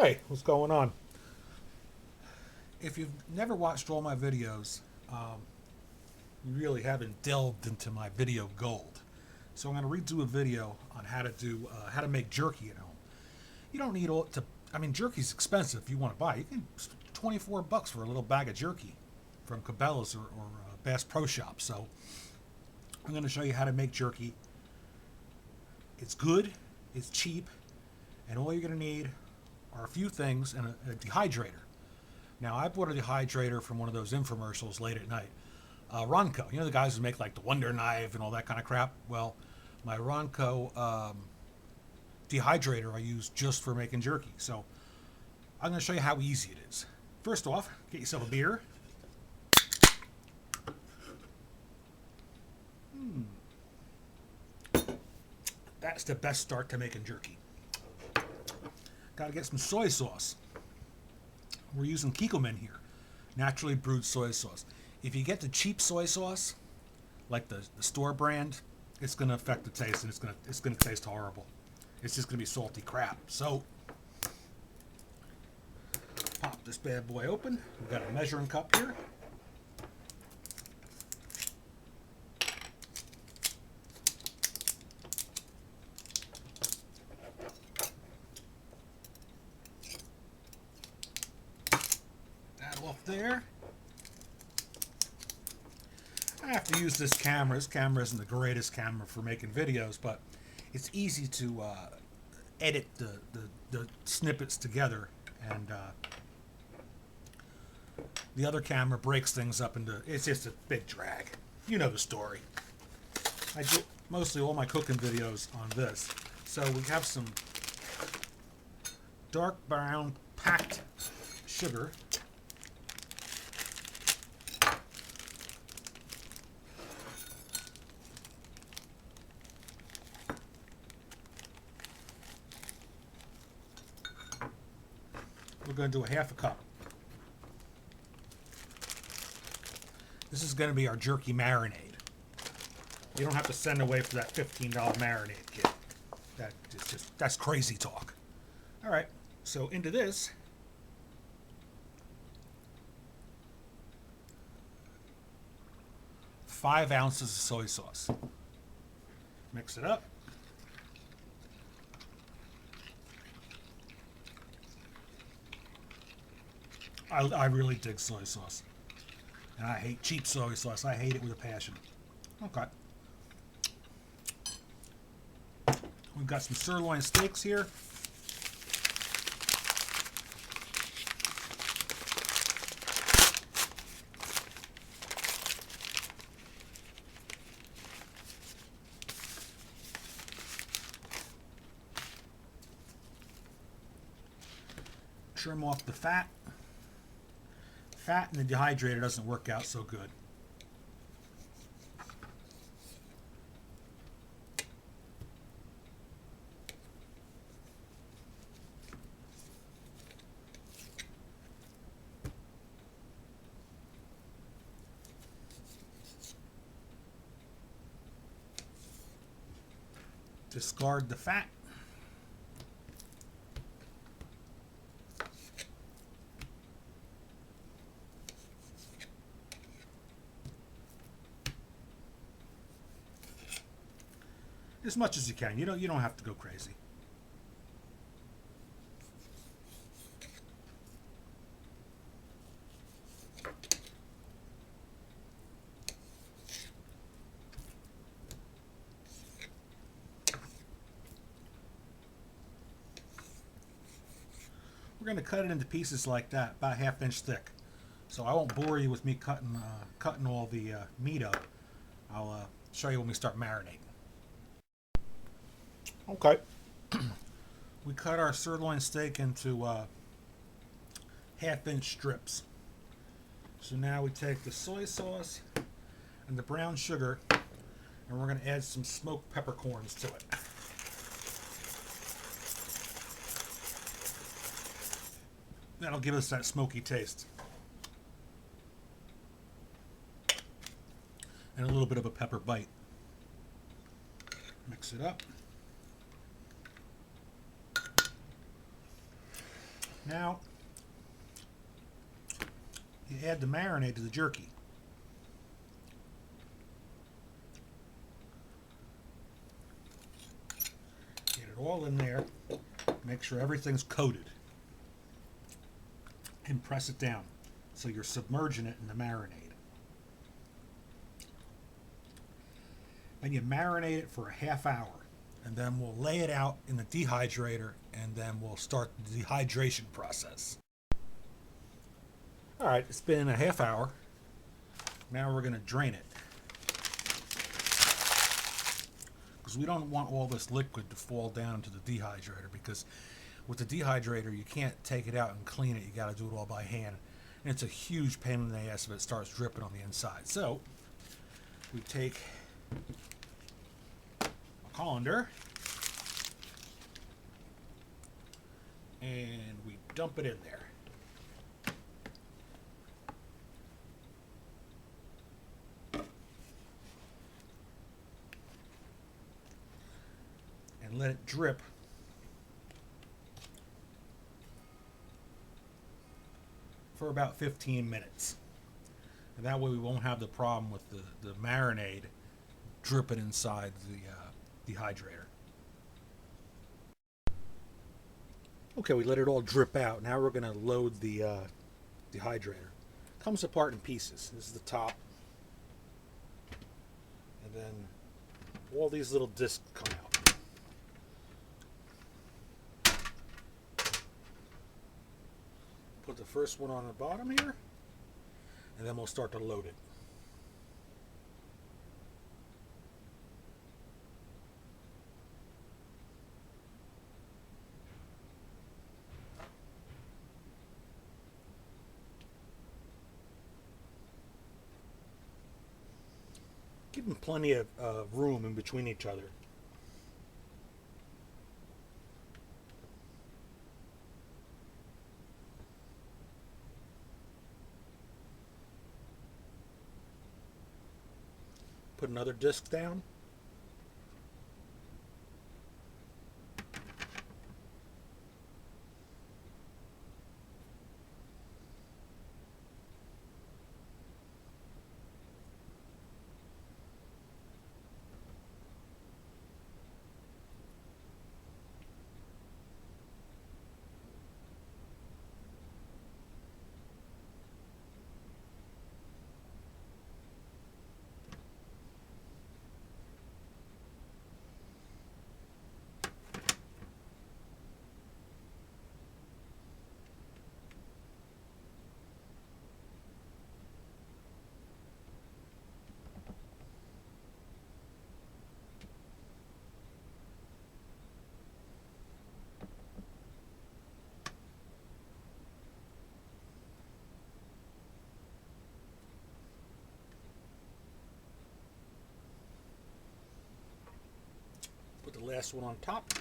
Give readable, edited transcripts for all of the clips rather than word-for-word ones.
Hey, what's going on? If you've never watched all my videos, you really haven't delved into my video gold. So I'm going to redo a video on how to make jerky at home. You don't need all to. I mean, jerky's expensive. If you want to buy, you can $24 for a little bag of jerky from Cabela's or Bass Pro Shop. So I'm going to show you how to make jerky. It's good, it's cheap, and all you're going to need are a few things and a dehydrator. Now, I bought a dehydrator from one of those infomercials late at night. Ronco, you know the guys who make like the Wonder Knife and all that kind of crap? Well, my Ronco dehydrator I use just for making jerky. So I'm going to show you how easy it is. First off, get yourself a beer. That's the best start to making jerky. Got to get some soy sauce. We're using Kikkoman here, naturally brewed soy sauce. If you get the cheap soy sauce, like the store brand, it's going to affect the taste, and it's going to taste horrible. It's just going to be salty crap. So, pop this bad boy open. We've got a measuring cup here. That off there. I have to use this camera. This camera isn't the greatest camera for making videos, but it's easy to edit the snippets together, and the other camera breaks things up into, it's just a big drag. You know the story. I do mostly all my cooking videos on this. So we have some dark brown packed sugar. We're going to do a half a cup. This is going to be our jerky marinade. You don't have to send away for that $15 marinade kit. That's crazy talk. All right, so into this, five ounces of soy sauce. Mix it up. I really dig soy sauce. And I hate cheap soy sauce. I hate it with a passion. Okay. We've got some sirloin steaks here. Trim off the fat. Fat in the dehydrator doesn't work out so good. Discard the fat. As much as you can. You don't have to go crazy. We're going to cut it into pieces like that, about a half-inch thick. So I won't bore you with me cutting all the meat up. I'll show you when we start marinating. Okay. We cut our sirloin steak into half-inch strips. So now we take the soy sauce and the brown sugar, and we're going to add some smoked peppercorns to it. That'll give us that smoky taste. And a little bit of a pepper bite. Mix it up. Now, you add the marinade to the jerky. Get it all in there. Make sure everything's coated. And press it down so you're submerging it in the marinade. Then you marinate it for a half hour. And then we'll lay it out in the dehydrator, and then we'll start the dehydration process. Alright, it's been a half hour. Now we're going to drain it. Because we don't want all this liquid to fall down into the dehydrator, because with the dehydrator you can't take it out and clean it. You got to do it all by hand. And it's a huge pain in the ass if it starts dripping on the inside. So we take a colander and we dump it in there. And let it drip for about 15 minutes. And that way we won't have the problem with the marinade dripping inside the dehydrator. Okay, we let it all drip out. Now we're going to load the dehydrator. Comes apart in pieces. This is the top. And then all these little discs come out. Put the first one on the bottom here, and then we'll start to load it. Give them plenty of room in between each other. Put another disc down. Put the last one on top.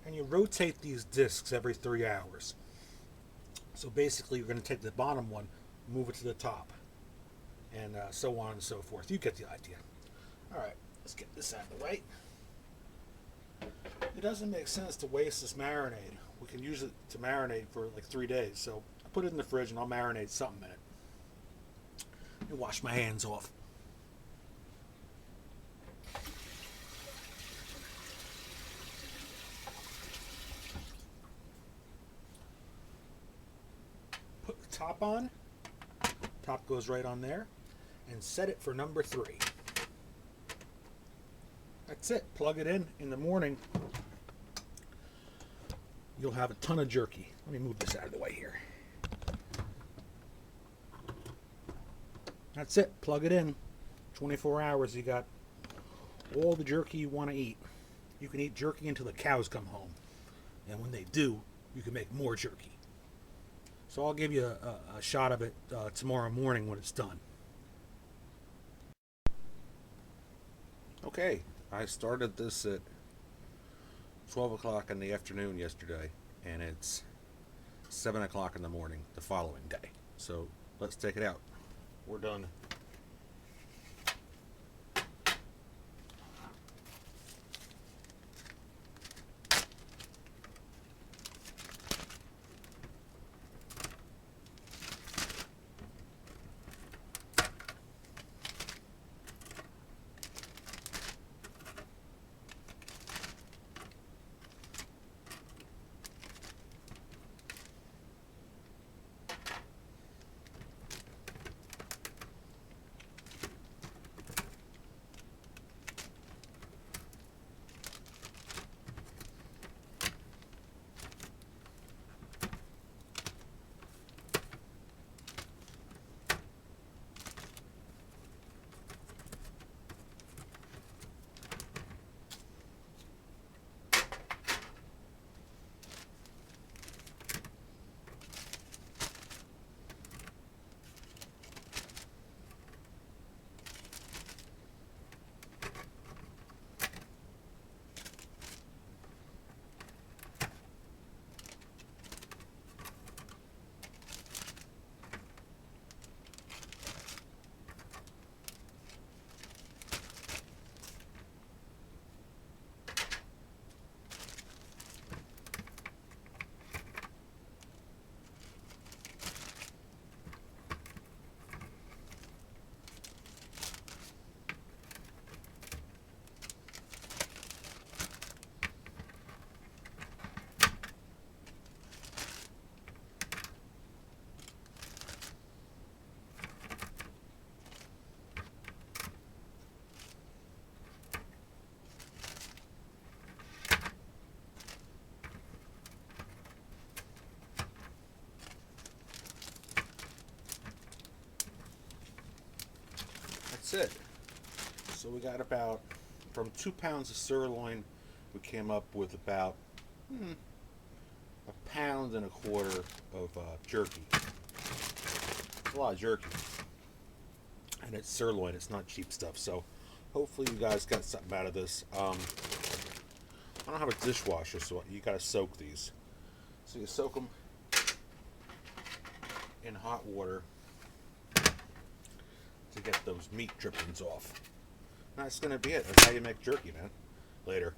And you rotate these discs every 3 hours. So basically you're going to take the bottom one, move it to the top, and so on and so forth. You get the idea. Alright, let's get this out of the way. It doesn't make sense to waste this marinade. We can use it to marinate for like 3 days. So I put it in the fridge and I'll marinate something in it. And wash my hands off. Put the top on. Top goes right on there. And set it for number 3. That's it. Plug it in the morning. You'll have a ton of jerky. Let me move this out of the way here. That's it. Plug it in. 24 hours. You got all the jerky you want to eat. You can eat jerky until the cows come home. And when they do, you can make more jerky. So I'll give you a shot of it tomorrow morning when it's done. Okay, I started this at 12 o'clock in the afternoon yesterday, and it's 7 o'clock in the morning the following day. So let's take it out. We're done. That's it. So we got about, from 2 pounds of sirloin, we came up with about a pound and a quarter of jerky. It's a lot of jerky. And it's sirloin, it's not cheap stuff. So hopefully you guys got something out of this. I don't have a dishwasher, so you gotta soak these. So you soak them in hot water to get those meat drippings off. That's gonna be it. That's how you make jerky, man. Later.